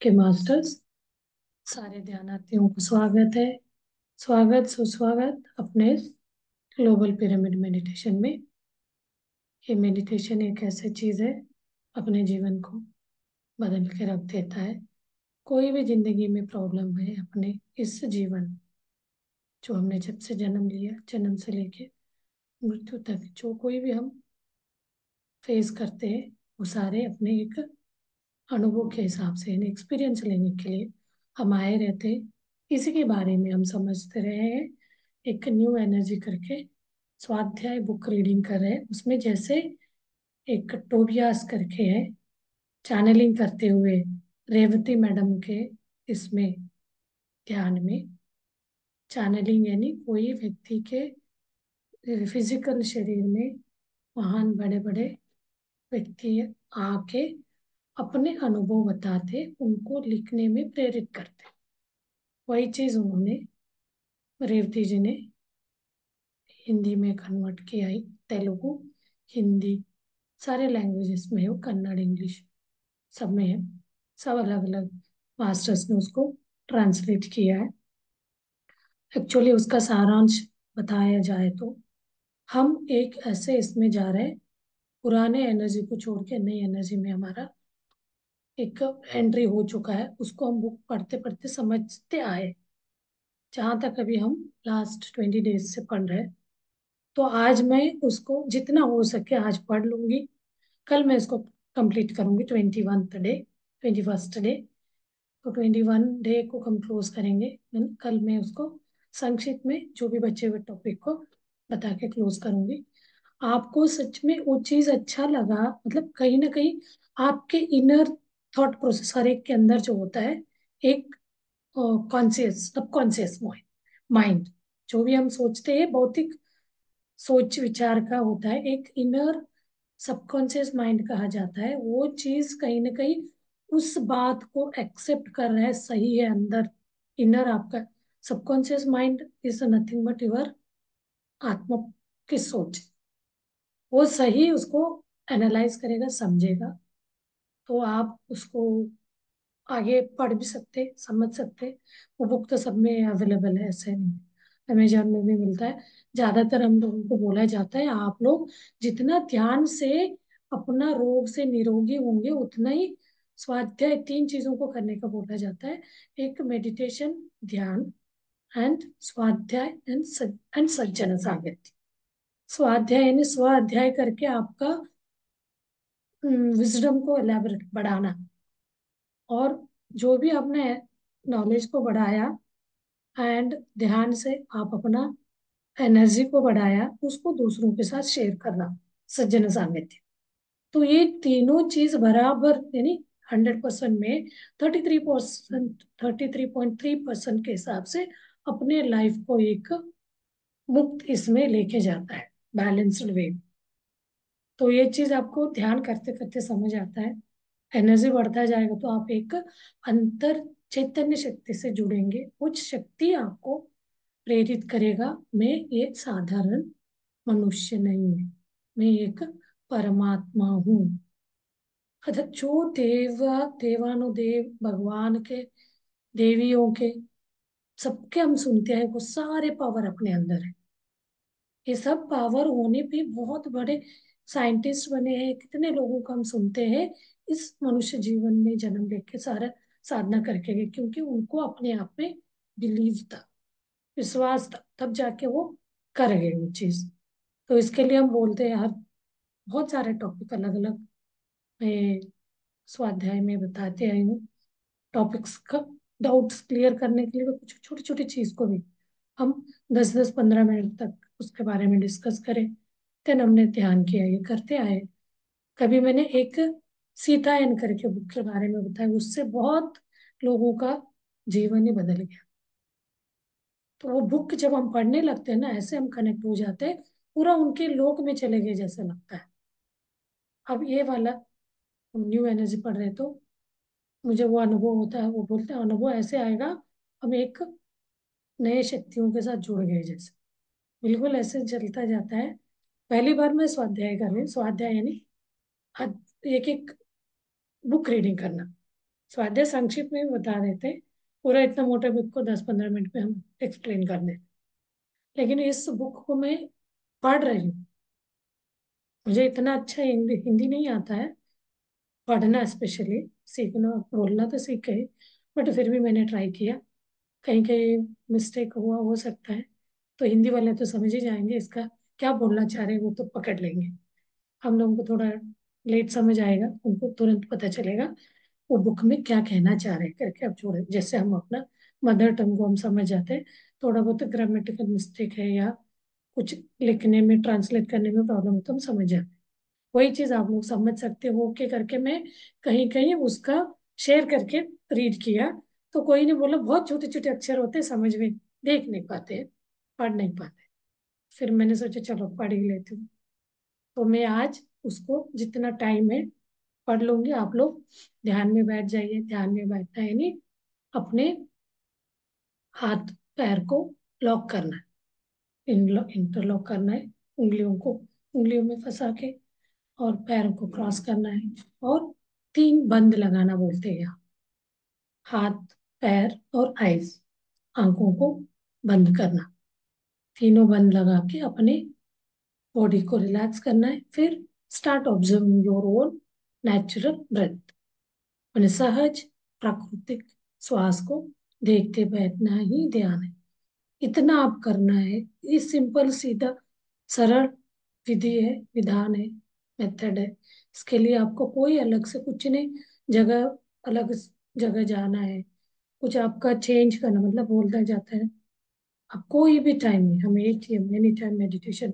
के मास्टर्स। सारे ध्यानार्थियों को स्वागत है। स्वागत सुस्वागत अपने ग्लोबल पिरामिड मेडिटेशन में। ये मेडिटेशन एक ऐसी चीज है, अपने जीवन को बदल के रख देता है। कोई भी जिंदगी में प्रॉब्लम है, अपने इस जीवन जो हमने जब से जन्म लिया, जन्म से लेके मृत्यु तक जो कोई भी हम फेस करते हैं, वो सारे अपने एक अनुभव के हिसाब से एक्सपीरियंस लेने के लिए हम आए रहते हैं। इसी के बारे में हम समझते रहे हैं। एक न्यू एनर्जी करके स्वाध्याय बुक रीडिंग कर रहे हैं। उसमें जैसे एक टोबियास करके है, चैनलिंग करते हुए रेवती मैडम के इसमें ध्यान में। चैनलिंग यानी कोई व्यक्ति के फिजिकल शरीर में महान बड़े बड़े व्यक्ति आके अपने अनुभव बताते, उनको लिखने में प्रेरित करते। वही चीज उन्होंने, रेवती जी ने हिंदी में कन्वर्ट किया है। तेलुगु, हिंदी, सारे लैंग्वेजेस में है वो, कन्नड़, इंग्लिश सब में है। सब अलग अलग मास्टर्स ने उसको ट्रांसलेट किया है। एक्चुअली उसका सारांश बताया जाए तो हम एक ऐसे इसमें जा रहे हैं, पुराने एनर्जी को छोड़ के नई एनर्जी में हमारा एक एंट्री हो चुका है। उसको हम बुक पढ़ते पढ़ते समझते आए, जहाँ तक अभी हम लास्ट 20 डेज से पढ़ रहे हैं। तो आज मैं उसको जितना हो सके आज पढ़ लूंगी। कल मैं इसको कंप्लीट करूंगी 21 डे, 21 डे। तो 21 डे को हम क्लोज करेंगे। कल मैं उसको संक्षिप्त में जो भी बचे हुए टॉपिक को बता के क्लोज करूंगी। आपको सच में वो चीज अच्छा लगा, मतलब कहीं ना कहीं आपके इनर थॉट प्रोसेस हर एक के अंदर जो होता है, एक कॉन्शियस सबकॉन्शियस माइंड, जो भी हम सोचते हैं भौतिक सोच विचार का होता है, एक इनर सबकॉन्शियस माइंड कहा जाता है। वो चीज कहीं ना कहीं उस बात को एक्सेप्ट कर रहा है, सही है अंदर। इनर आपका subconscious mind is nothing but your आत्मा की सोच। वो सही उसको एनालाइज करेगा, समझेगा, तो आप उसको आगे पढ़ भी सकते, समझ सकते। वो बुक तो सब में अवेलेबल है, ऐसे नहीं। अमेजोन में भी मिलता है। ज्यादातर हम लोगों को बोला जाता है, आप लोग जितना ध्यान से अपना रोग से निरोगी होंगे, उतना ही स्वाध्याय 3 चीजों को करने का बोला जाता है। एक मेडिटेशन, ध्यान, एंड स्वाध्याय एंड सज्जन सामर्थ्य। स्वाध्याय यानी स्व अध्याय करके आपका विजडम को एलैबोरेट बढ़ाना, और जो भी आपने नॉलेज को बढ़ाया एंड ध्यान से आप अपना एनर्जी को बढ़ाया, उसको दूसरों के साथ शेयर करना, सज्जन सांगत्य। तो ये तीनों चीज बराबर यानी 100% में 33%, 33.3% के हिसाब से अपने लाइफ को एक मुक्त इसमें लेके जाता है, बैलेंस्ड वे। तो ये चीज आपको ध्यान करते करते समझ आता है। एनर्जी बढ़ता जाएगा तो आप एक अंतर चैतन्य शक्ति से जुड़ेंगे। कुछ शक्ति आपको प्रेरित करेगा, मैं एक साधारण मनुष्य नहीं हूँ, मैं एक परमात्मा हूँ। अतः जो देवानुदेव भगवान के, देवियों के, सबके हम सुनते हैं, वो सारे पावर अपने अंदर है। ये सब पावर होने पे बहुत बड़े साइंटिस्ट बने हैं, कितने लोगों को हम सुनते हैं इस मनुष्य जीवन में जन्म लेके सारा साधना करके गए, क्योंकि उनको अपने आप में बिलीव था, विश्वास था, तब जाके वो कर गए वो चीज। तो इसके लिए हम बोलते हैं, हर बहुत सारे टॉपिक अलग अलग मैं स्वाध्याय में बताते आई हूँ। टॉपिक्स का डाउट्स क्लियर करने के लिए भी कुछ छोटी छोटी चीज को भी हम 10-10 15 मिनट तक उसके बारे में डिस्कस करें। देन हमने ध्यान किया, ये करते आए। कभी मैंने एक सीतायन करके बुक के बारे में बताया, उससे बहुत लोगों का जीवन ही बदल गया। तो वो बुक जब हम पढ़ने लगते हैं ना, ऐसे हम कनेक्ट हो जाते हैं, पूरा उनके लोक में चले गए जैसे लगता है। अब ये वाला हम न्यू एनर्जी पढ़ रहे तो मुझे वो अनुभव होता है, वो बोलते हैं अनुभव ऐसे आएगा, हम एक नए शक्तियों के साथ जुड़ गए जैसे, बिल्कुल ऐसे चलता जाता है। पहली बार मैं स्वाध्याय कर रही हूँ। स्वाध्याय यानी एक एक बुक रीडिंग करना, स्वाध्याय संक्षिप्त में भी बता देते, पूरा इतना मोटे बुक को 10-15 मिनट में हम एक्सप्लेन कर देते। लेकिन इस बुक को मैं पढ़ रही हूँ, मुझे इतना अच्छा हिंदी हिंदी नहीं आता है, पढ़ना स्पेशली, सीखना बोलना तो सीख गई, बट फिर भी मैंने ट्राई किया। कहीं कहीं मिस्टेक हुआ हो सकता है, तो हिंदी वाले तो समझ ही जाएंगे इसका क्या बोलना चाह रहे हैं, वो तो पकड़ लेंगे। हम लोगों को थोड़ा लेट समझ आएगा, उनको तुरंत पता चलेगा वो बुक में क्या कहना चाह रहे हैं करके। अब छोड़े, जैसे हम अपना मदर टंग को हम समझ जाते हैं, थोड़ा बहुत ग्रामेटिकल मिस्टेक है या कुछ लिखने में ट्रांसलेट करने में प्रॉब्लम है तो हम समझ जाते हैं। वही चीज आप लोग समझ सकते हो ओके करके मैं कहीं कहीं उसका शेयर करके रीड किया, तो कोई ने बोला बहुत छोटे छोटे अक्षर होते हैं, समझ में देख नहीं पाते, पढ़ नहीं पाते। फिर मैंने सोचा चलो पढ़ ही लेती हूँ। तो मैं आज उसको जितना टाइम है पढ़ लूंगी। आप लोग ध्यान में बैठ जाइए। ध्यान में बैठना है नहीं, अपने हाथ पैर को लॉक करना है, इंटरलॉक करना है, उंगलियों को उंगलियों में फंसा के, और पैरों को क्रॉस करना है। और 3 बंद लगाना बोलते हैं यहाँ, हाथ पैर और आईज, आंखों को बंद करना। तीनों बंद लगा के अपने बॉडी को रिलैक्स करना है। फिर start observing your own natural breath, अपने सहज प्राकृतिक श्वास को देखते बैठना ही ध्यान है। इतना आप करना है। ये सिंपल सीधा सरल विधि है, विधान है, मेथड है। इसके लिए आपको कोई अलग से कुछ नहीं, जगह अलग जगह जाना है, कुछ आपका चेंज करना, मतलब बोलता जाता है आप कोई भी टाइम में, हम एक ही एनी टाइम मेडिटेशन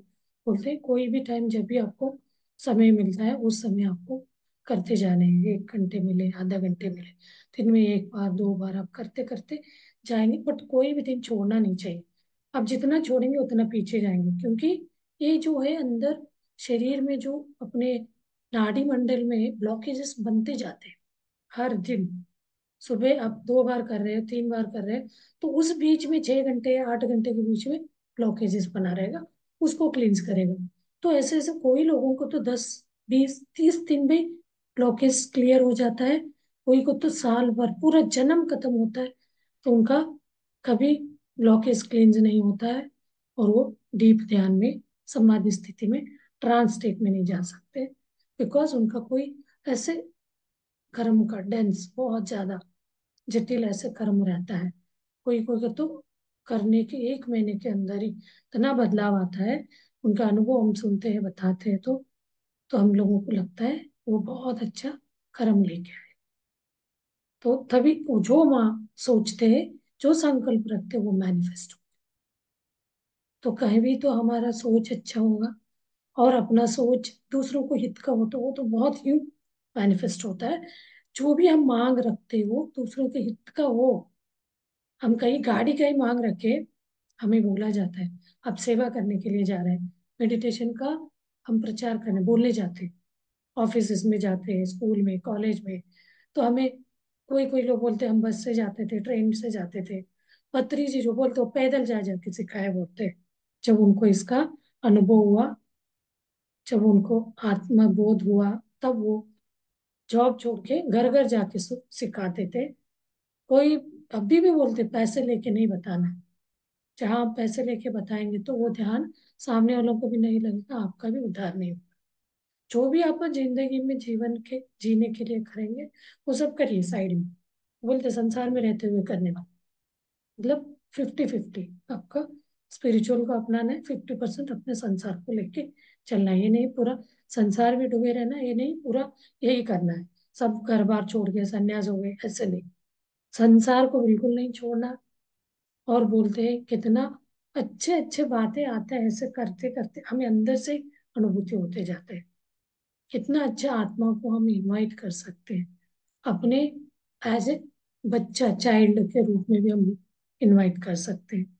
बोलते हैं, कोई भी टाइम जब भी आपको समय मिलता है उस समय आपको करते जाने हैं। 1 घंटे मिले, आधा घंटे मिले, दिन में 1 बार 2 बार आप करते करते जाएंगे, बट कोई भी दिन छोड़ना नहीं चाहिए। आप जितना छोड़ेंगे उतना पीछे जाएंगे, क्योंकि ये जो है अंदर शरीर में जो अपने नाड़ी मंडल में ब्लॉकेजेस बनते जाते हैं हर दिन। सुबह आप 2 बार कर रहे हो, 3 बार कर रहे हो, तो उस बीच में 6 घंटे या 8 घंटे के बीच में ब्लॉकेजेस बना रहेगा, उसको क्लींस करेगा। तो ऐसे ऐसे कोई लोगों को तो 10 20 30 दिन में ब्लॉकेज क्लियर हो जाता है, कोई को तो साल भर पूरा जन्म खत्म होता है। तो उनका कभी ब्लॉकेज क्लींस नहीं होता है, और वो डीप ध्यान में, समाधि स्थिति में, ट्रांस स्टेट में नहीं जा सकते, बिकॉज उनका कोई ऐसे कर्म का डेंस बहुत ज्यादा जटिल ऐसे कर्म रहता है। कोई कोई का तो करने के 1 महीने के अंदर ही इतना बदलाव आता है। उनका अनुभव हम सुनते हैं, बताते हैं, तो हम लोगों को लगता है वो बहुत अच्छा कर्म लेके आए। तो तभी वो जो माँ सोचते हैं, जो संकल्प रखते हैं, वो मैनिफेस्ट हो। तो कहीं भी तो हमारा सोच अच्छा होगा, और अपना सोच दूसरों को हित का हो तो वो तो बहुत ही मैनिफेस्ट होता है। जो भी हम मांग रखते हो दूसरों के हित का हो। हम कहीं गाड़ी का ही मांग रखे, हमें बोला जाता है आप सेवा करने के लिए जा रहे हैं, मेडिटेशन का हम प्रचार करने बोलने जाते हैं, ऑफिस में जाते हैं, स्कूल में, कॉलेज में। तो हमें कोई कोई लोग बोलते हम बस से जाते थे, ट्रेन से जाते थे। पत्री जी जो बोलते वो पैदल जा जाके सिखाए बोलते। जब उनको इसका अनुभव हुआ, जब उनको आत्मबोध हुआ, तब वो जॉब छोड़ के घर घर जाके सिखाते थे। कोई अभी भी बोलते पैसे लेके नहीं बताना, जहाँ आप पैसे लेके बताएंगे तो वो ध्यान सामने वालों को भी नहीं लगेगा, आपका भी उद्धार नहीं होगा। जो भी आप जिंदगी में जीवन के जीने के लिए करेंगे वो सब करिए साइड में, बोलते संसार में रहते हुए करने वाले, मतलब 50-50 आपका स्पिरिचुअल को अपनाना है, 50% अपने संसार को लेके चलना है। ये नहीं पूरा संसार में डूबे रहना, ये नहीं पूरा यही करना है सब घर बार छोड़ के संन्यास हो गए, ऐसे नहीं। संसार को बिल्कुल नहीं छोड़ना। और बोलते हैं कितना अच्छे अच्छे बातें आते हैं, ऐसे करते करते हमें अंदर से अनुभूति होते जाते हैं। कितना अच्छा आत्मा को हम इनवाइट कर सकते हैं अपने, एज ए बच्चा, चाइल्ड के रूप में भी हम इनवाइट कर सकते हैं।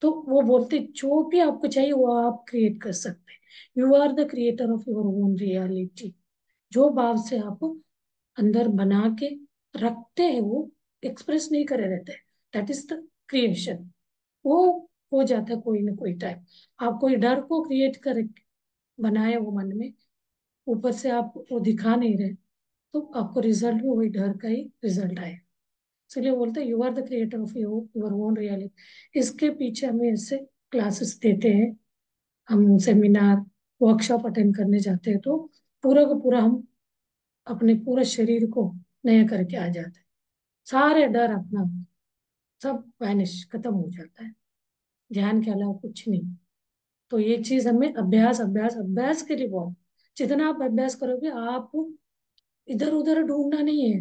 तो वो बोलते जो भी आपको चाहिए वो आप क्रिएट कर सकते हैं। You are the creator of your own reality. जो भाव से आप अंदर बना के रखते हैं वो एक्सप्रेस नहीं करे रहते, दैट इज द क्रिएशन। वो हो जाता है कोई ना कोई टाइम। आप कोई डर को क्रिएट कर बनाए वो मन में, ऊपर से आप वो दिखा नहीं रहे, तो आपको रिजल्ट भी वही डर का ही रिजल्ट आए। इसलिए बोलते हैं you are the creator of your own reality. इसके पीछे हमें ऐसे क्लासेस देते हैं, हम सेमिनार वर्कशॉप अटेंड करने जाते हैं, तो पूरा का पूरा हम अपने पूरे शरीर को नया करके आ जाते हैं। सारे डर अपना सब वैनिश खत्म हो जाता है, ध्यान के अलावा कुछ नहीं। तो ये चीज हमें अभ्यास अभ्यास अभ्यास के लिए बहुत, जितना आप अभ्यास करोगे, आप इधर उधर ढूंढना नहीं है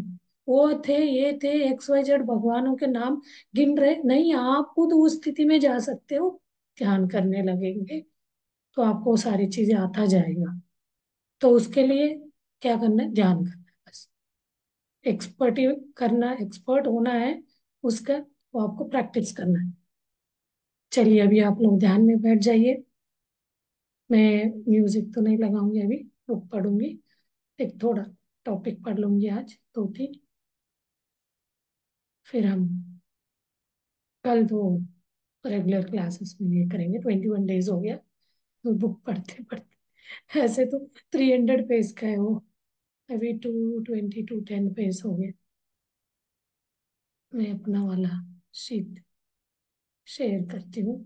वो थे ये थे XYZ भगवानों के नाम गिन रहे नहीं, आप खुद उस स्थिति में जा सकते हो। ध्यान करने लगेंगे तो आपको सारी चीजें आता जाएगा। तो उसके लिए क्या करना है, ध्यान करना है बस। एक्सपर्ट करना, एक्सपर्ट होना है उसका, वो आपको प्रैक्टिस करना है। चलिए अभी आप लोग ध्यान में बैठ जाइए। मैं म्यूजिक तो नहीं लगाऊंगी अभी, बुक पढ़ूंगी, एक थोड़ा टॉपिक पढ़ लूंगी आज 2-3, फिर हम कल तो रेगुलर क्लासेस में ये करेंगे। 21 डेज हो गया तो बुक पढ़ते पढ़ते, ऐसे तो 300 पेज का है वो, अभी 210 पेज हो गया। मैं अपना वाला शीट शेयर करती हूँ।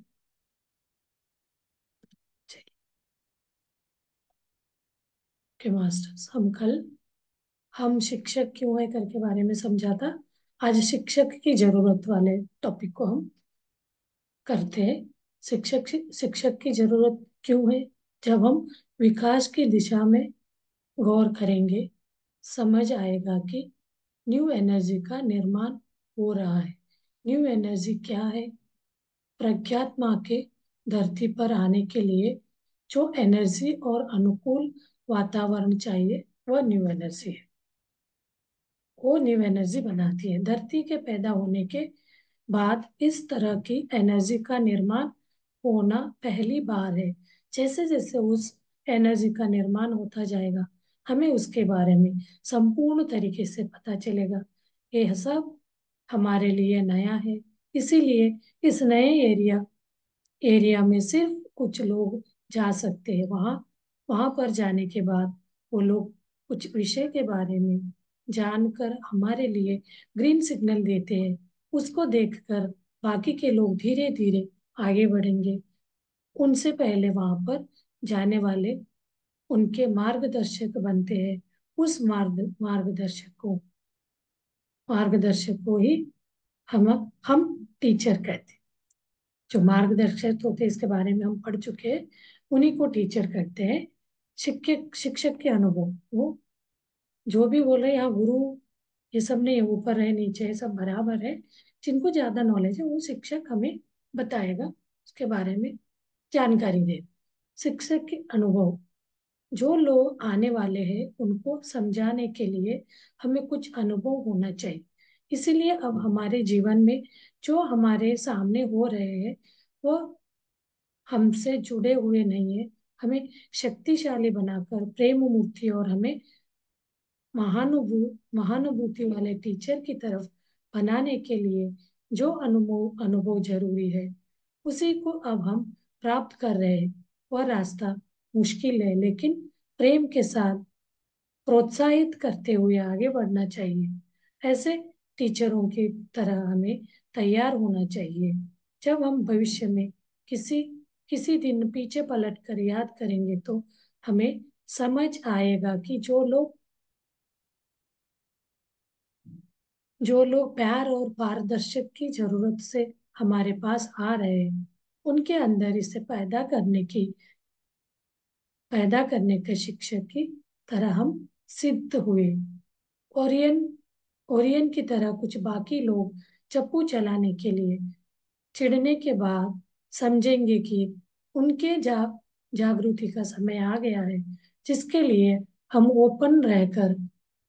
के मास्टर्स, हम शिक्षक क्यों है करके बारे में समझा था। आज शिक्षक की जरूरत वाले टॉपिक को हम करते हैं। शिक्षक शिक्षक की जरूरत क्यों है, जब हम विकास की दिशा में गौर करेंगे, समझ आएगा कि न्यू एनर्जी का निर्माण हो रहा है। न्यू एनर्जी क्या है? प्रज्ञात्मा के धरती पर आने के लिए जो एनर्जी और अनुकूल वातावरण चाहिए, वह न्यू एनर्जी है। वो न्यू एनर्जी बनाती है। धरती के पैदा होने के बाद इस तरह की एनर्जी का निर्माण होना पहली बार है। जैसे जैसे उस एनर्जी का निर्माण होता जाएगा, हमें उसके बारे में संपूर्ण तरीके से पता चलेगा। यह सब हमारे लिए नया है, इसीलिए इस नए एरिया में सिर्फ कुछ लोग जा सकते हैं। वहाँ वहाँ पर जाने के बाद वो लोग कुछ विषय के बारे में जानकर हमारे लिए ग्रीन सिग्नल देते हैं। उसको देखकर बाकी के लोग धीरे धीरे आगे बढ़ेंगे। उनसे पहले वहां पर जाने वाले उनके मार्गदर्शक बनते हैं। उस मार्गदर्शक को ही हम टीचर कहते हैं। जो मार्गदर्शक होते हैं इसके बारे में हम पढ़ चुके हैं, उन्हीं को टीचर कहते हैं। शिक्षक के अनुभव, वो जो भी बोल रहे, यहाँ गुरु ये सब नहीं है, ऊपर है नीचे है सब बराबर है। जिनको ज्यादा नॉलेज है वो शिक्षक हमें बताएगा, उसके बारे में जानकारी दे। शिक्षक के अनुभव, जो लोग आने वाले हैं उनको समझाने के लिए हमें कुछ अनुभव होना चाहिए। इसीलिए अब हमारे जीवन में जो हमारे सामने हो रहे हैं वो हमसे जुड़े हुए नहीं है। हमें शक्तिशाली बनाकर प्रेम मूर्ति और हमें महानुभूति वाले टीचर की तरफ बनाने के लिए जो अनुभव अनुभव जरूरी है, उसी को अब हम प्राप्त कर रहे हैं। वह रास्ता मुश्किल है, लेकिन प्रेम के साथ प्रोत्साहित करते हुए आगे बढ़ना चाहिए। ऐसे टीचरों की तरह हमें तैयार होना चाहिए। जब हम भविष्य में किसी किसी दिन पीछे पलट कर याद करेंगे तो हमें समझ आएगा कि जो लोग प्यार और पारदर्शक की जरूरत से हमारे पास आ रहे हैं, उनके अंदर इसे पैदा करने के शिक्षक की तरह हम सिद्ध हुए। ओरियन ओरियन की तरह कुछ बाकी लोग चप्पू चलाने के लिए चिढ़ने के बाद समझेंगे कि उनके जागृति का समय आ गया है, जिसके लिए हम ओपन रहकर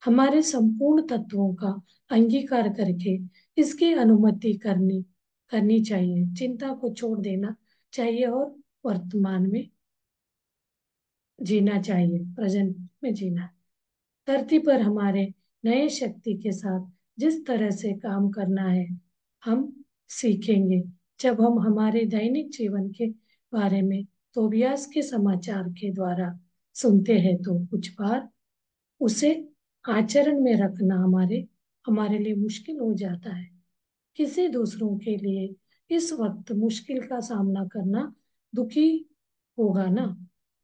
हमारे संपूर्ण तत्वों का अंगीकार करके इसकी अनुमति करनी करनी चाहिए। चिंता को छोड़ देना चाहिए और वर्तमान में जीना चाहिए, प्रेजेंट में जीना। धरती पर हमारे नए शक्ति के साथ जिस तरह से काम करना है, हम सीखेंगे जब हम हमारे दैनिक जीवन के बारे में तोबियास के समाचार के द्वारा सुनते हैं। तो कुछ बार उसे आचरण में रखना हमारे हमारे लिए मुश्किल हो जाता है। किसी दूसरों के लिए इस वक्त मुश्किल का सामना करना दुखी होगा ना।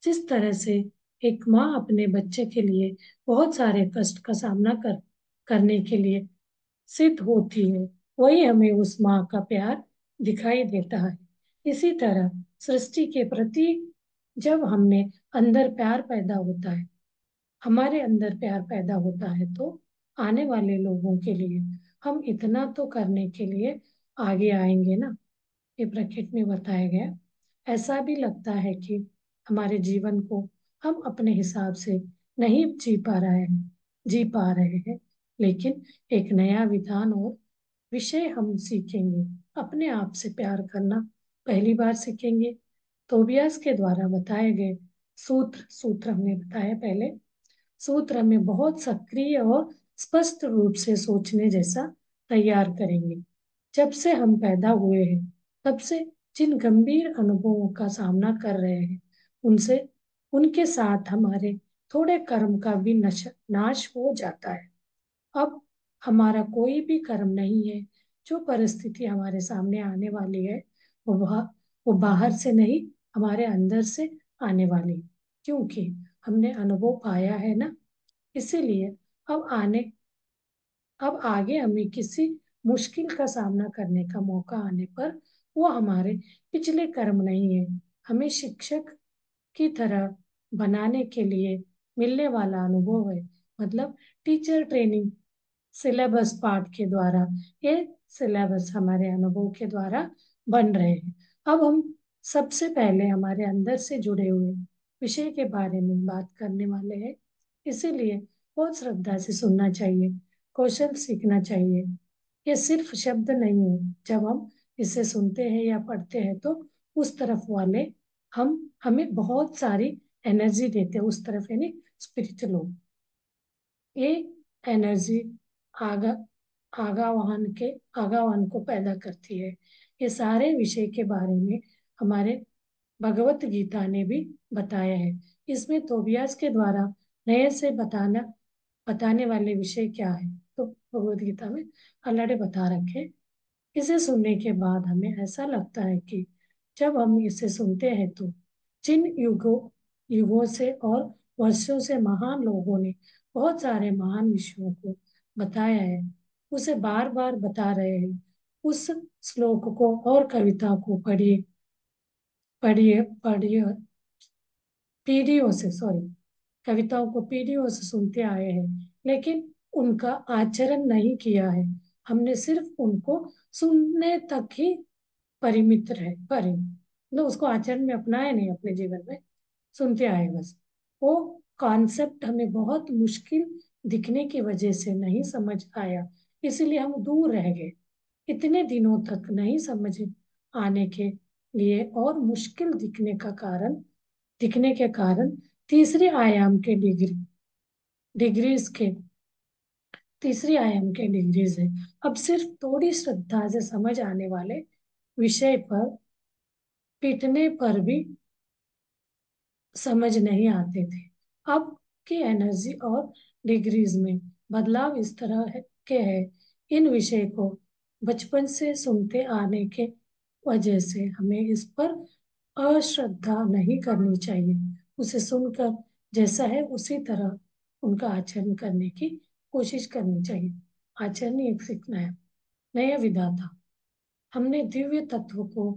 जिस तरह से एक माँ अपने बच्चे के लिए बहुत सारे कष्ट का सामना करने के लिए सिद्ध होती है, वही हमें उस माँ का प्यार दिखाई देता है। इसी तरह सृष्टि के प्रति जब हमने अंदर प्यार पैदा होता है, हमारे अंदर प्यार पैदा होता है, तो आने वाले लोगों के लिए हम इतना तो करने के लिए आगे आएंगे ना। ये ब्रैकेट में बताया गया। ऐसा भी लगता है कि हमारे जीवन को हम अपने हिसाब से नहीं जी पा रहे हैं, लेकिन एक नया विधान और विषय हम सीखेंगे। अपने आप से प्यार करना पहली बार सीखेंगे। तोबियास के द्वारा बताए गए सूत्र हमने बताया पहले। सूत्र हमें बहुत सक्रिय और स्पष्ट रूप से सोचने जैसा तैयार करेंगे। जब से हम पैदा हुए हैं, तब से जिन गंभीर अनुभवों का सामना कर रहे हैं, उनसे उनके साथ हमारे थोड़े कर्म का भी नाश हो जाता है। अब हमारा कोई भी कर्म नहीं है। जो परिस्थिति हमारे सामने आने वाली है, वो वह वो बाहर से नहीं, हमारे अंदर से आने वाली है। क्योंकि हमने अनुभव पाया है ना, इसीलिए अब आने अब आगे हमें किसी मुश्किल का सामना करने का मौका आने पर वो हमारे पिछले कर्म नहीं है, हमें शिक्षक की तरह बनाने के लिए मिलने वाला अनुभव है। मतलब टीचर ट्रेनिंग सिलेबस पाठ के द्वारा, ये सिलेबस हमारे अनुभव के द्वारा बन रहे हैं। अब हम सबसे पहले हमारे अंदर से जुड़े हुए विषय के बारे में बात करने वाले हैं। इसीलिए बहुत श्रद्धा से सुनना चाहिए, कौशल सीखना चाहिए। ये सिर्फ शब्द नहीं है। जब हम इसे सुनते हैं या पढ़ते हैं, तो उस तरफ वाले हम हमें बहुत सारी एनर्जी देते हैं, उस तरफ यानी स्पिरिचुअल लोग। ये एनर्जी आगा आगावान के आगावान को पैदा करती है। ये सारे विषय के बारे में हमारे भगवत गीता ने भी बताया है। इसमें तोबियास के द्वारा नए से बताने वाले विषय क्या है, तो भगवत गीता में अल्लाह ने बता रखे। इसे सुनने के बाद हमें ऐसा लगता है कि जब हम इसे सुनते हैं, तो जिन युगों से और वर्षों से महान लोगों ने बहुत सारे महान विषयों को बताया है, उसे बार बार बता रहे हैं। उस श्लोक को और कविता को पढ़िए पढ़िए पढ़िए पीढ़ियों से, सॉरी, कविताओं को पीढ़ियों से सुनते आए हैं, लेकिन उनका आचरण नहीं किया है। हमने सिर्फ उनको सुनने तक ही परिमित रहे परि मतलब उसको आचरण में अपनाया नहीं, अपने जीवन में सुनते आए बस। वो कॉन्सेप्ट हमें बहुत मुश्किल दिखने की वजह से नहीं समझ आया, इसीलिए हम दूर रह गए। इतने दिनों तक नहीं समझ आने के लिए और मुश्किल दिखने के कारण तीसरे आयाम के डिग्रीज के तीसरी आयाम के डिग्रीज है। अब सिर्फ थोड़ी श्रद्धा से समझ आने वाले विषय पर पीटने पर भी समझ नहीं आते थे। अब की एनर्जी और डिग्रीज में बदलाव इस तरह के है। इन विषय को बचपन से सुनते आने के वजह से हमें इस पर अश्रद्धा नहीं करनी चाहिए। उसे सुनकर जैसा है उसी तरह उनका आचरण करने की कोशिश करनी चाहिए। आचरण ही एक सीखना है। नया विधाता, हमने दिव्य तत्व को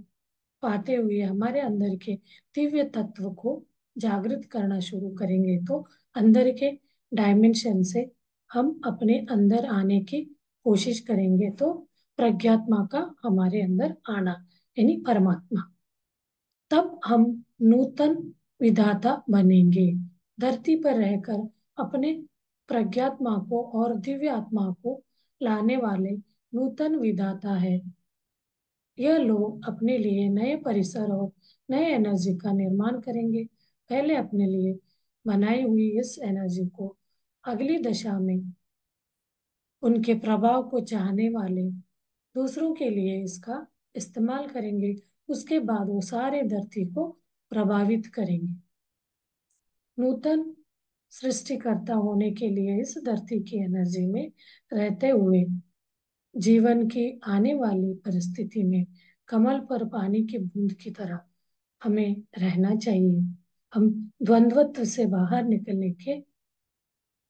पाते हुए हमारे अंदर के दिव्य तत्व को जागृत करना शुरू करेंगे, तो अंदर के डायमेंशन से हम अपने अंदर आने की कोशिश करेंगे, तो प्रज्ञात्मा का हमारे अंदर आना यानी परमात्मा, तब हम नूतन विधाता बनेंगे। धरती पर रहकर अपने प्रज्ञात्मा को और दिव्य आत्मा को लाने वाले नूतन विधाता है। यह लोग अपने लिए नए परिसर और नए एनर्जी का निर्माण करेंगे। पहले अपने लिए बनाई हुई इस एनर्जी को अगली दशा में उनके प्रभाव को चाहने वाले दूसरों के लिए इसका इस्तेमाल करेंगे। उसके बाद वो सारे धरती को प्रभावित करेंगे। नूतन सृष्टिकर्ता होने के लिए इस धरती की एनर्जी में रहते हुए जीवन की आने वाली परिस्थिति में कमल पर पानी की बूंद की तरह हमें रहना चाहिए। हम द्वंद्वत्व से बाहर निकलने के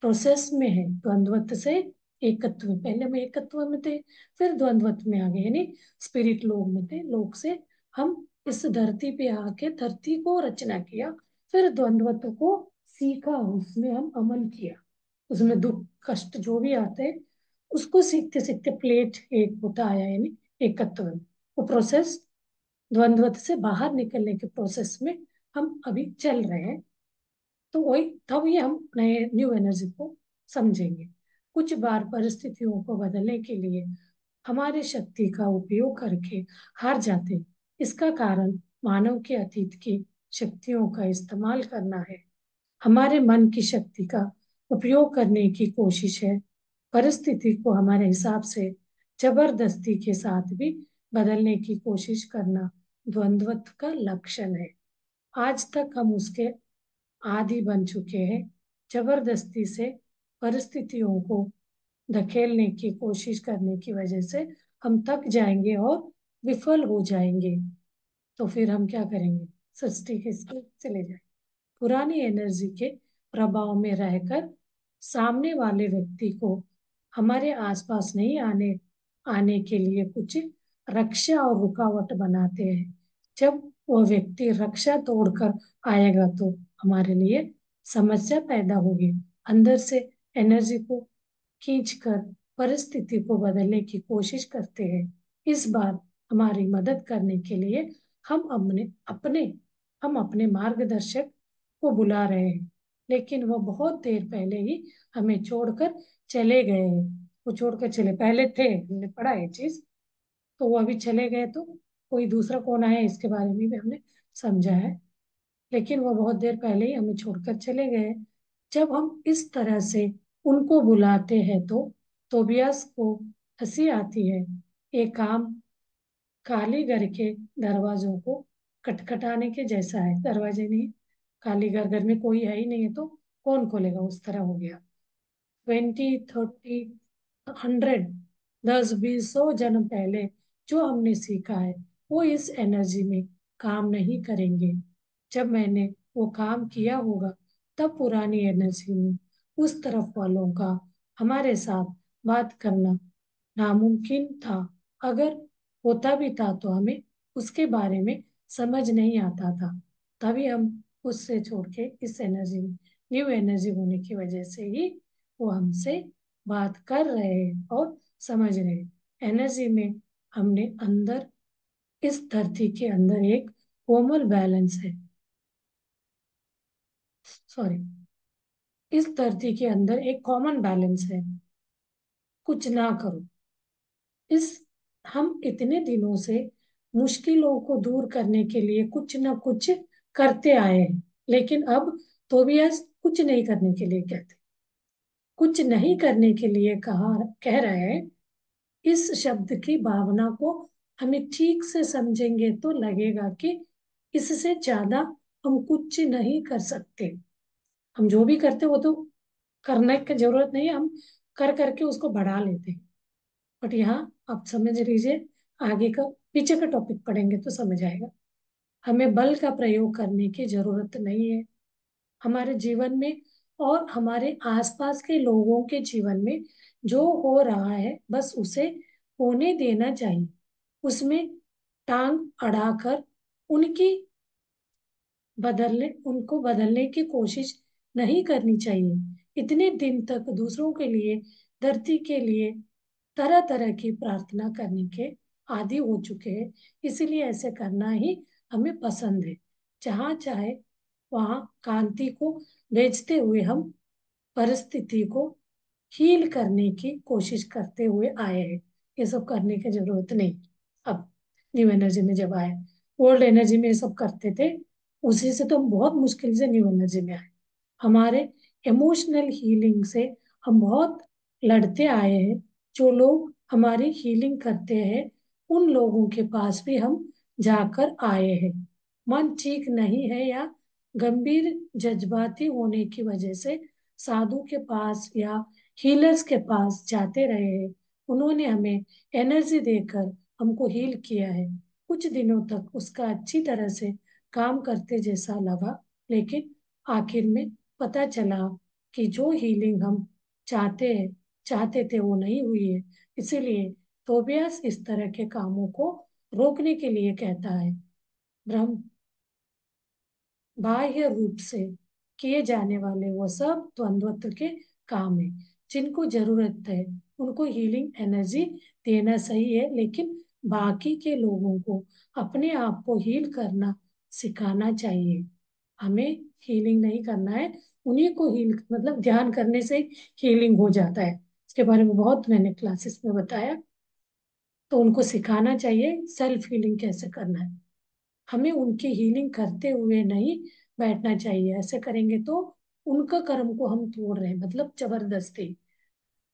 प्रोसेस में है। द्वंद्वत्व से एकत्व, पहले हम एकत्व में थे, फिर द्वंद्वत्व में आ गए, यानी स्पिरिट लोक में थे। लोक से हम इस धरती पे आके धरती को रचना किया, फिर द्वंद्वत्व को सीखा, उसमें हम अमल किया, उसमें दुख कष्ट जो भी आते हैं उसको सीखते सीखते प्लेट एक होता आया, यानी एकत्व में। वो प्रोसेस द्वंद्वत्व से बाहर निकलने के प्रोसेस में हम अभी चल रहे हैं। तो वही तब ये हम नए न्यू एनर्जी को समझेंगे। कुछ बार परिस्थितियों को बदलने के लिए हमारे शक्ति का उपयोग करके हार जाते हैं। इसका कारण मानव के अतीत की शक्तियों का इस्तेमाल करना है, हमारे मन की शक्ति का उपयोग करने की कोशिश है। परिस्थिति को हमारे हिसाब से जबरदस्ती के साथ भी बदलने की कोशिश करना द्वंद्वत्व का लक्षण है। आज तक हम उसके आदी बन चुके हैं। जबरदस्ती से परिस्थितियों को धकेलने की कोशिश करने की वजह से हम थक जाएंगे और विफल हो जाएंगे। तो फिर हम क्या करेंगे? सृष्टि के साथ चले जाएंगे। पुरानी एनर्जी के प्रभाव में रहकर सामने वाले व्यक्ति को हमारे आसपास नहीं आने आने के लिए कुछ रक्षा और रुकावट बनाते हैं। जब वो व्यक्ति रक्षा तोड़कर आएगा तो हमारे लिए समस्या पैदा होगी। अंदर से एनर्जी को खींचकर परिस्थिति को बदलने की कोशिश करते हैं। इस बार हमारी मदद करने के लिए हम अपने अपने हम अपने मार्गदर्शक को बुला रहे हैं, लेकिन वो बहुत देर पहले ही हमें छोड़कर चले गए हैं। वो छोड़कर चले, पहले थे, हमने पढ़ा है चीज, तो वो अभी चले गए, तो कोई दूसरा कौन आया इसके बारे में भी हमने समझा है, लेकिन वो बहुत देर पहले ही हमें छोड़कर चले गए। जब हम इस तरह से उनको बुलाते हैं तो तोबियास को हंसी आती है। ये काम खाली घर के दरवाजों को खटखटाने के जैसा है। दरवाजे नहीं, खाली घर, घर में कोई है ही नहीं है तो कौन खोलेगा, उस तरह हो गया। 20, 30, 100, 10, 20, 100 जन्म पहले जो हमने सीखा है वो इस एनर्जी में काम नहीं करेंगे। जब मैंने वो काम किया होगा तब पुरानी एनर्जी में उस तरफ वालों का हमारे साथ बात करना नामुमकिन था। अगर होता भी था तो हमें उसके बारे में समझ नहीं आता था। तभी हम उससे छोड़ के इस एनर्जी में, न्यू एनर्जी होने की वजह से ही वो हमसे बात कर रहे हैं और समझ रहे हैं। एनर्जी में हमने अंदर, इस धरती के अंदर एक कोमल बैलेंस है। सॉरी, इस धरती के अंदर एक कॉमन बैलेंस है। कुछ ना करो, इस हम इतने दिनों से मुश्किलों को दूर करने के लिए कुछ ना कुछ करते आए हैं, लेकिन अब तो भी आज कुछ नहीं करने के लिए कहते, कुछ नहीं करने के लिए कहा कह रहे हैं। इस शब्द की भावना को हमें ठीक से समझेंगे तो लगेगा कि इससे ज्यादा हम कुछ नहीं कर सकते। हम जो भी करते वो तो करने की जरूरत नहीं है, हम कर करके उसको बढ़ा लेते हैं। बट यहाँ आप समझ लीजिए, आगे का पीछे का टॉपिक पढ़ेंगे तो समझ आएगा। हमें बल का प्रयोग करने की जरूरत नहीं है हमारे जीवन में और हमारे आसपास के लोगों के जीवन में। जो हो रहा है बस उसे होने देना चाहिए, उसमें टांग अड़ाकर उनकी उनको बदलने की कोशिश नहीं करनी चाहिए। इतने दिन तक दूसरों के लिए, धरती के लिए तरह तरह की प्रार्थना करने के आदी हो चुके हैं, इसलिए ऐसे करना ही हमें पसंद है। जहाँ चाहे वहाँ कांति को भेजते हुए हम परिस्थिति को हील करने की कोशिश करते हुए आए हैं। ये सब करने की जरूरत नहीं। अब न्यू एनर्जी में जब आए, ओल्ड एनर्जी में ये सब करते थे, उसी से तो हम बहुत मुश्किल से न्यू एनर्जी में आए। हमारे इमोशनल हीलिंग से हम बहुत लड़ते आए हैं। जो लोग हमारी हीलिंग करते हैं उन लोगों के पास भी हम जाकर आए हैं। मन ठीक नहीं है या गंभीर जज्बाती होने की वजह से साधु के पास या हीलर्स के पास जाते रहे हैं। उन्होंने हमें एनर्जी देकर हमको हील किया है। कुछ दिनों तक उसका अच्छी तरह से काम करते जैसा लगा, लेकिन आखिर में पता चला कि जो हीलिंग हम चाहते थे वो नहीं हुई है। इसीलिए तोबियास इस तरह के कामों को रोकने के लिए कहता है। ब्रह्म बाह्य रूप से किए जाने वाले वो सब द्वंद्वत्व के काम है। जिनको जरूरत है उनको हीलिंग एनर्जी देना सही है, लेकिन बाकी के लोगों को अपने आप को हील करना सिखाना चाहिए। हमें हीलिंग नहीं करना है, उन्हीं को हील मतलब ध्यान करने से हीलिंग हो जाता है। इसके बारे में बहुत मैंने क्लासेस में बताया। तो उनको सिखाना चाहिए सेल्फ हीलिंग कैसे करना है। हमें उनकी हीलिंग करते हुए नहीं बैठना चाहिए। ऐसे करेंगे तो उनका कर्म को हम तोड़ रहे हैं, मतलब जबरदस्ती।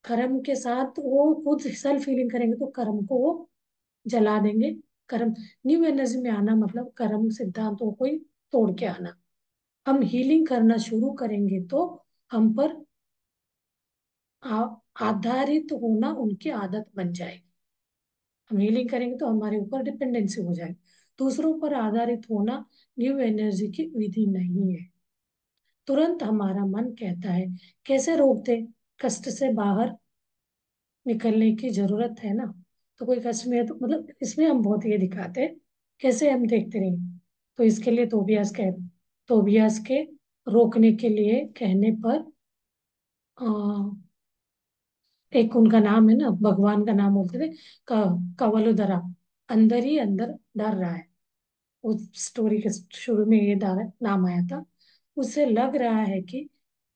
कर्म के साथ वो खुद सेल्फ हीलिंग करेंगे तो कर्म को वो जला देंगे। कर्म न्यू एनर्जी में आना मतलब कर्म सिद्धांतों को ही तोड़ के आना। हम हीलिंग करना शुरू करेंगे तो हम पर आधारित होना उनकी आदत बन जाएगी। हम हीलिंग करेंगे तो हमारे ऊपर डिपेंडेंसी हो जाएगी। दूसरों पर आधारित होना न्यू एनर्जी की विधि नहीं है। तुरंत हमारा मन कहता है कैसे रोक दे, कष्ट से बाहर निकलने की जरूरत है ना। तो कोई कष्ट में है तो मतलब इसमें हम बहुत ये दिखाते हैं कैसे हम देखते रहेंगे। तो इसके लिए तोबियास के रोकने के लिए कहने पर आ, एक उनका नाम है ना, भगवान का नाम बोलते थे, कवलुदरा। अंदर ही अंदर डर रहा है। उस स्टोरी के शुरू में ये नाम आया था। उसे लग रहा है कि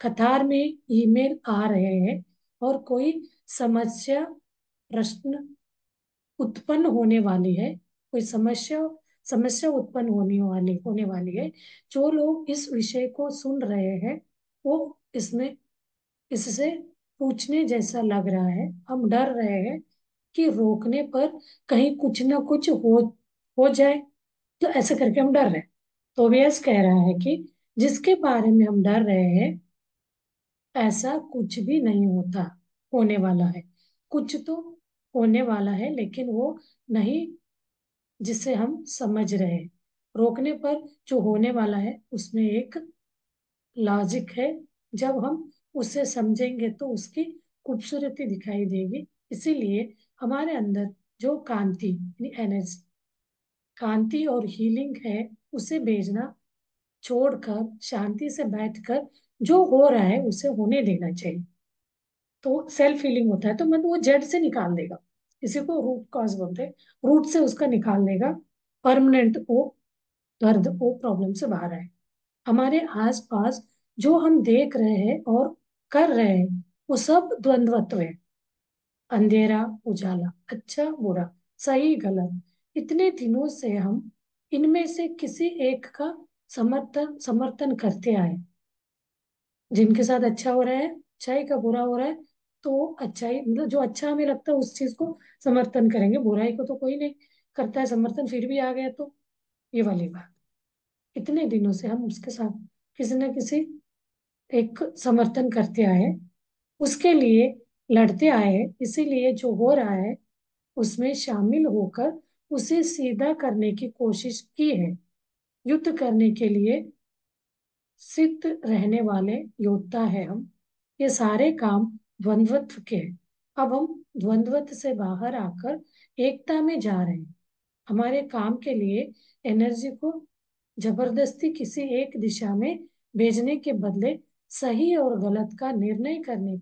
कतार में ईमेल आ रहे हैं और कोई समस्या प्रश्न उत्पन्न होने वाली है। कोई समस्या समस्या उत्पन्न होने वाली है। जो लोग इस विषय को सुन रहे हैं वो इसमें इससे पूछने जैसा लग रहा है। हम डर रहे हैं कि रोकने पर कहीं कुछ ना कुछ हो जाए। तो ऐसे करके हम डर रहे हैं। तो व्यस कह रहा है कि जिसके बारे में हम डर रहे हैं ऐसा कुछ भी नहीं होने वाला है। कुछ तो होने वाला है, लेकिन वो नहीं जिसे हम समझ रहे हैं। रोकने पर जो होने वाला है उसमें एक लॉजिक है। जब हम उसे समझेंगे तो उसकी खूबसूरती दिखाई देगी। इसीलिए हमारे अंदर जो कांति यानी एनर्जी, कांति और हीलिंग है, उसे भेजना छोड़कर शांति से बैठकर जो हो रहा है उसे होने देना चाहिए। तो सेल्फ हीलिंग होता है तो मतलब वो जड़ से निकाल देगा। इसी को रूट कॉज बोलते हैं। रूट से उसका निकाल देगा। परमानेंट वो दर्द वो प्रॉब्लम से बाहर आए। हमारे आसपास जो हम देख रहे हैं और कर रहे हैं वो सब द्वंद्वत्व है। अंधेरा उजाला, अच्छा बुरा, सही गलत। इतने दिनों से हम इनमें से किसी एक का समर्थन करते आए। जिनके साथ अच्छा हो रहा है, अच्छाई का बुरा हो रहा है, तो अच्छाई मतलब जो अच्छा हमें लगता है उस चीज को समर्थन करेंगे। बुराई को तो कोई नहीं करता है समर्थन, फिर भी आ गया तो ये वाली बात। इतने दिनों से हम उसके साथ किसी न किसी एक समर्थन करते आए, उसके लिए लड़ते आए। इसीलिए जो हो रहा है उसमें शामिल होकर उसे सीधा करने की कोशिश की है। युद्ध करने के लिए सिद्ध रहने वाले योद्धा है हम। ये सारे काम द्वंद्वत्व के हैं। अब हम द्वंद्वत्व से बाहर आकर एकता में जा रहे हैं। हमारे काम के लिए एनर्जी को जबरदस्ती किसी एक दिशा में भेजने के बदले सही और गलत का निर्णय करने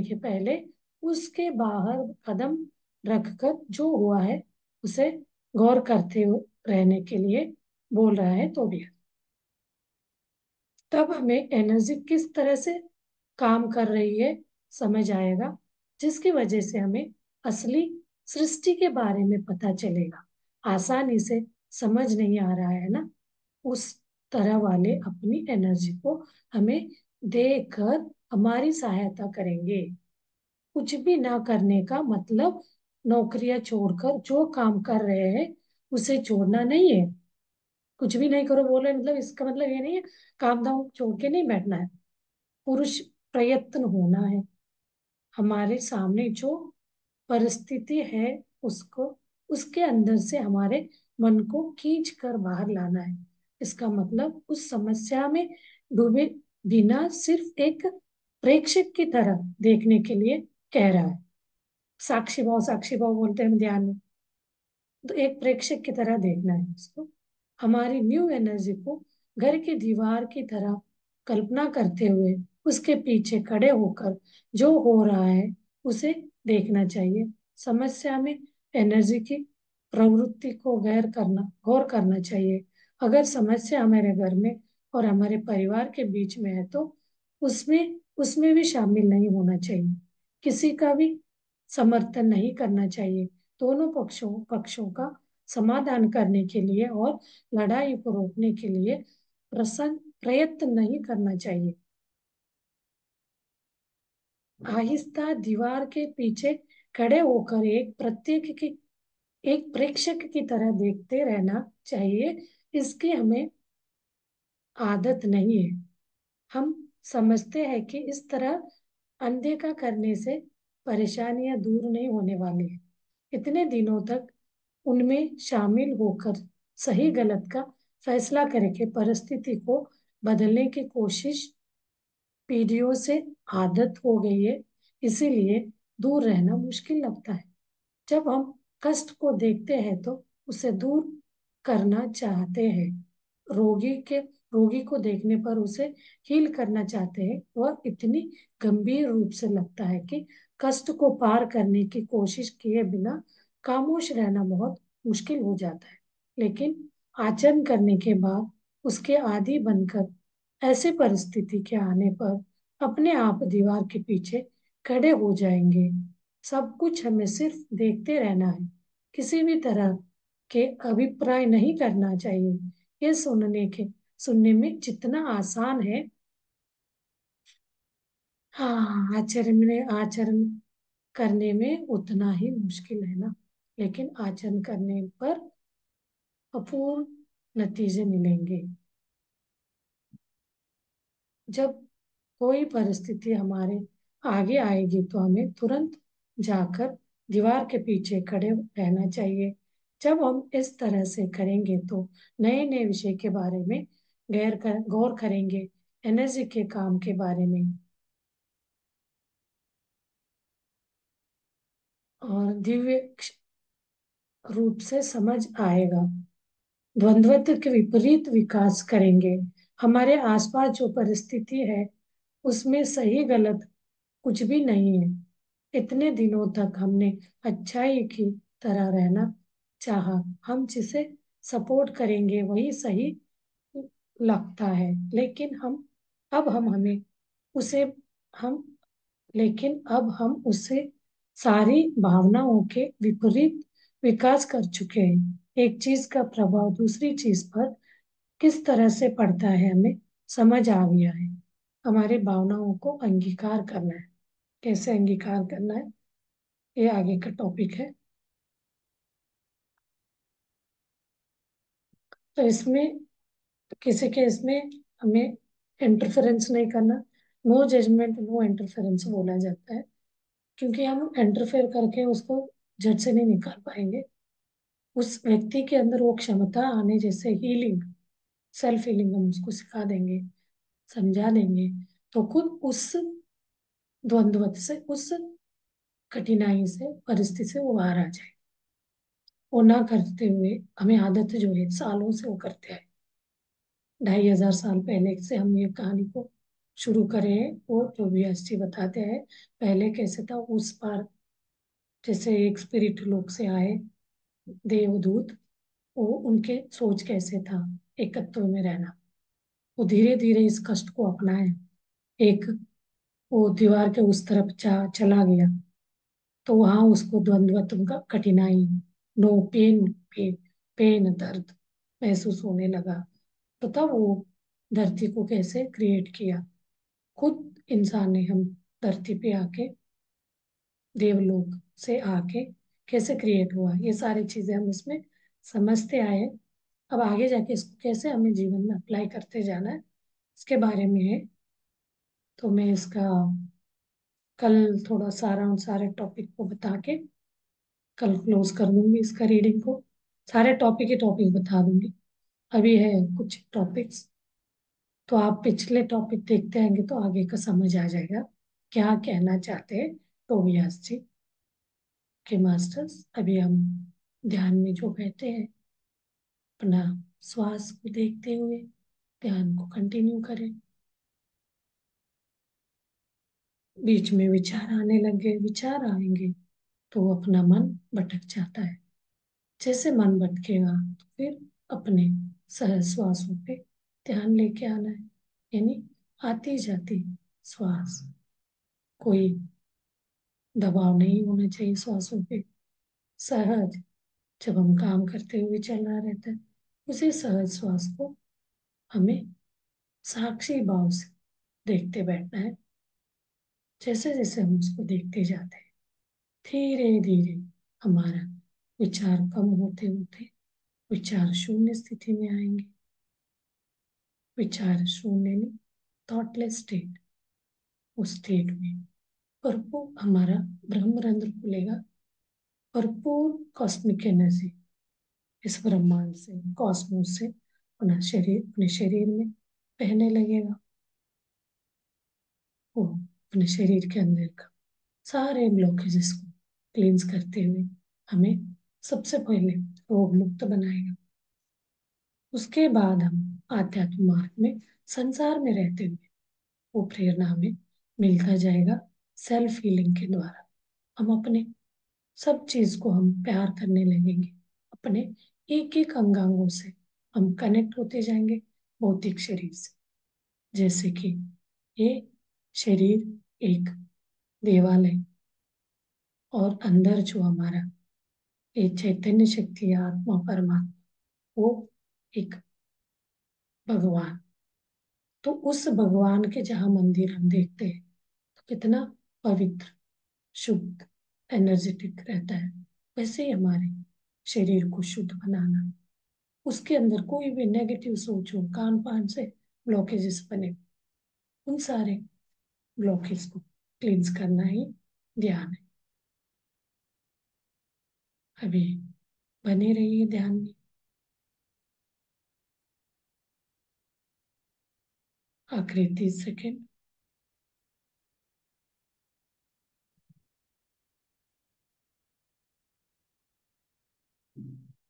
के पहले उसके बाहर कदम रखकर जो हुआ है उसे गौर करते रहने के लिए बोल रहा है। तो भी तब हमें एनर्जी किस तरह से काम कर रही है समझ आएगा, जिसकी वजह से हमें असली सृष्टि के बारे में पता चलेगा। आसानी से समझ नहीं आ रहा है ना, उस तरह वाले अपनी एनर्जी को हमें देकर हमारी सहायता करेंगे। कुछ भी ना करने का मतलब नौकरियां छोड़कर जो काम कर रहे हैं उसे छोड़ना नहीं है। कुछ भी नहीं करो बोले मतलब इसका मतलब ये नहीं है काम धाम छोड़ के नहीं बैठना है। पुरुष प्रयत्न होना है। हमारे सामने जो परिस्थिति है उसको, उसके अंदर से हमारे मन को खींच कर बाहर लाना है। इसका मतलब उस समस्या में डूबे बिना सिर्फ एक प्रेक्षक की तरह देखने के लिए कह रहा है। साक्षी भाव बोलते हैं हम ध्यान में। तो एक प्रेक्षक की तरह देखना है उसको। हमारी न्यू एनर्जी को घर की दीवार की तरह कल्पना करते हुए उसके पीछे खड़े होकर जो हो रहा है उसे देखना चाहिए। समस्या में एनर्जी की प्रवृत्ति को गौर करना चाहिए। अगर समस्या हमारे घर में और हमारे परिवार के बीच में है तो उसमें उसमें भी शामिल नहीं होना चाहिए। किसी का भी समर्थन नहीं करना चाहिए। दोनों पक्षों का समाधान करने के लिए और लड़ाई को रोकने के लिए प्रयत्न नहीं करना चाहिए। आहिस्ता दीवार के पीछे खड़े होकर एक प्रेक्षक की तरह देखते रहना चाहिए। इसकी हमें आदत नहीं है। हम समझते हैं कि इस तरह अनदेखा करने से परेशानियां दूर नहीं होने वाली है। इतने दिनों तक उनमें शामिल होकर सही गलत का फैसला करके परिस्थिति को बदलने की कोशिश पीढ़ियों से आदत हो गई है। इसीलिए दूर रहना मुश्किल लगता है। जब हम कष्ट को देखते हैं तो उसे दूर करना चाहते हैं। रोगी के रोगी को देखने पर उसे हील करना चाहते हैं। वह इतनी गंभीर रूप से लगता है कि कष्ट को पार करने की कोशिश किए बिना खामोश रहना बहुत मुश्किल हो जाता है। लेकिन आचरण करने के बाद उसके आदी बनकर ऐसी परिस्थिति के आने पर अपने आप दीवार के पीछे खड़े हो जाएंगे। सब कुछ हमें सिर्फ देखते रहना है। किसी भी तरह के अभिप्राय नहीं करना चाहिए। ये सुनने में जितना आसान है, हाँ, आचरण करने में उतना ही मुश्किल है ना। लेकिन आचरण करने पर अपूर्ण नतीजे मिलेंगे। जब कोई परिस्थिति हमारे आगे आएगी तो हमें तुरंत जाकर दीवार के पीछे खड़े रहना चाहिए। जब हम इस तरह से करेंगे तो नए नए विषय के बारे में गौर करेंगे। एनर्जी के काम के बारे में और दिव्य रूप से समझ आएगा। द्वंद्वत्व के विपरीत विकास करेंगे। हमारे आसपास जो परिस्थिति है उसमें सही गलत कुछ भी नहीं है। इतने दिनों तक हमने अच्छाई की तरह रहना चाहा। हम जिसे सपोर्ट करेंगे वही सही लगता है। अब हम हमें उसे हम लेकिन अब हम उससे सारी भावनाओं के विपरीत विकास कर चुके हैं। एक चीज का प्रभाव दूसरी चीज पर किस तरह से पड़ता है हमें समझ आ गया है। हमारे भावनाओं को अंगीकार करना है। कैसे अंगीकार करना है ये आगे का टॉपिक है। तो इसमें किसी के इसमें हमें इंटरफेरेंस नहीं करना। नो जजमेंट नो इंटरफेरेंस बोला जाता है। क्योंकि हम इंटरफेयर करके उसको जज से नहीं निकाल पाएंगे। उस व्यक्ति के अंदर वो क्षमता आने जैसे हीलिंग, सेल्फ हीलिंग हम उसको सिखा देंगे, समझा देंगे तो खुद उस द्वंद्व से, उस कठिनाई से, परिस्थिति से वो बाहर आ जाए। वो ना करते हुए हमें आदत जो है सालों से वो करते हैं। 2500 साल पहले से हम ये कहानी को शुरू करे हैं। वो जो भी हस्ती बताते हैं पहले कैसे था। उस पार जैसे एक स्पिरिट लोक से आए देवदूत, वो उनके सोच कैसे था एकत्व में रहना। वो धीरे धीरे इस कष्ट को अपनाए। एक वो दीवार के उस तरफ चला गया तो वहां उसको द्वंद्वत्व का कठिनाई, नो पेन, पेन दर्द महसूस होने लगा। तो तब वो धरती को कैसे क्रिएट किया। खुद इंसान ने हम धरती पे आके, देवलोक से आके कैसे क्रिएट हुआ, ये सारी चीजें हम इसमें समझते आए। अब आगे जाके इसको कैसे हमें जीवन में अप्लाई करते जाना है इसके बारे में है। तो मैं इसका कल थोड़ा सारा सारे टॉपिक को बता के कल क्लोज कर दूंगी इसका रीडिंग को। सारे टॉपिक के टॉपिक बता दूंगी। अभी है कुछ टॉपिक्स, तो आप पिछले टॉपिक देखते आएंगे तो आगे का समझ आ जाएगा क्या कहना चाहते हैं तो व्यास जी के मास्टर्स। अभी हम ध्यान में जो बैठे हैं, अपना श्वास को देखते हुए ध्यान को कंटिन्यू करें। बीच में विचार आने लगे, विचार आएंगे तो अपना मन भटक जाता है। जैसे मन भटकेगा तो फिर अपने सहज श्वासों पे ध्यान लेके आना है, यानी आती जाती श्वास, कोई दबाव नहीं होना चाहिए श्वासों पे। सहज, जब हम काम करते हुए चल रहा रहता है, उसी सहज श्वास को हमें साक्षी भाव से देखते बैठना है। जैसे जैसे हम उसको देखते जाते हैं, धीरे धीरे हमारा विचार कम होते होते विचार शून्य स्थिति में आएंगे। विचार शून्य नहीं, थॉटलेस स्टेट। उस स्टेट में भरपूर हमारा ब्रह्मरंध्र खुलेगा। भरपूर कॉस्मिक एनर्जी इस ब्रह्मांड से, कॉस्मोस से अपने शरीर में बहने लगेगा। वो अपने शरीर के अंदर का सारे ब्लॉकेजेस को क्लींस करते हुए हमें सबसे पहले रोग मुक्त बनाएगा। उसके बाद हम आध्यात्म मार्ग में संसार में रहते हुए वो प्रेरणा हमें मिलता जाएगा। सेल्फ हीलिंग के द्वारा हम अपने सब चीज को हम प्यार करने लगेंगे। अपने एक एक अंगांगों से हम कनेक्ट होते जाएंगे भौतिक शरीर से। जैसे कि ये शरीर एक देवालय, और अंदर जो हमारा ये चैतन्य शक्ति है, आत्मा परमात्मा, वो एक भगवान। तो उस भगवान के जहाँ मंदिर हम देखते हैं तो कितना पवित्र, शुद्ध, एनर्जेटिक रहता है। वैसे ही हमारे शरीर को शुद्ध बनाना, उसके अंदर कोई भी नेगेटिव सोच हो, कान पान से ब्लॉकेजेस बने, उन सारे ब्लॉकेज को क्लींस करना ही ध्यान है। अभी बने रहिए ध्यान में। आखिरी 30 सेकेंड।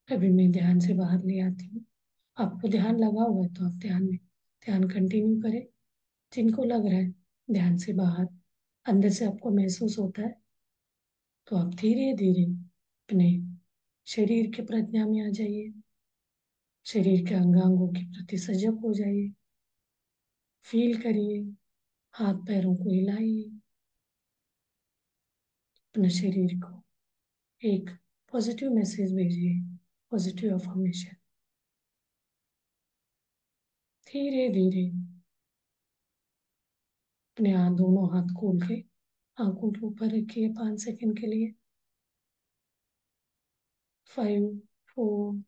अभी मैं ध्यान से बाहर ले आती हूँ। आपको ध्यान लगा हुआ है तो आप ध्यान में ध्यान कंटिन्यू करें। जिनको लग रहा है ध्यान से बाहर अंदर से आपको महसूस होता है, तो आप धीरे धीरे अपने शरीर के प्रज्ञा में आ जाइए। शरीर के अंगांगों के प्रति सजग हो जाइए। फील करिए, हाथ पैरों को हिलाइए। अपने शरीर को एक पॉजिटिव मैसेज भेजिए, पॉजिटिव अफर्मेशन। धीरे धीरे अपने हाथ, दोनों हाथ खोल के आंखों के ऊपर रखिए 5 सेकंड के लिए। 5, 4,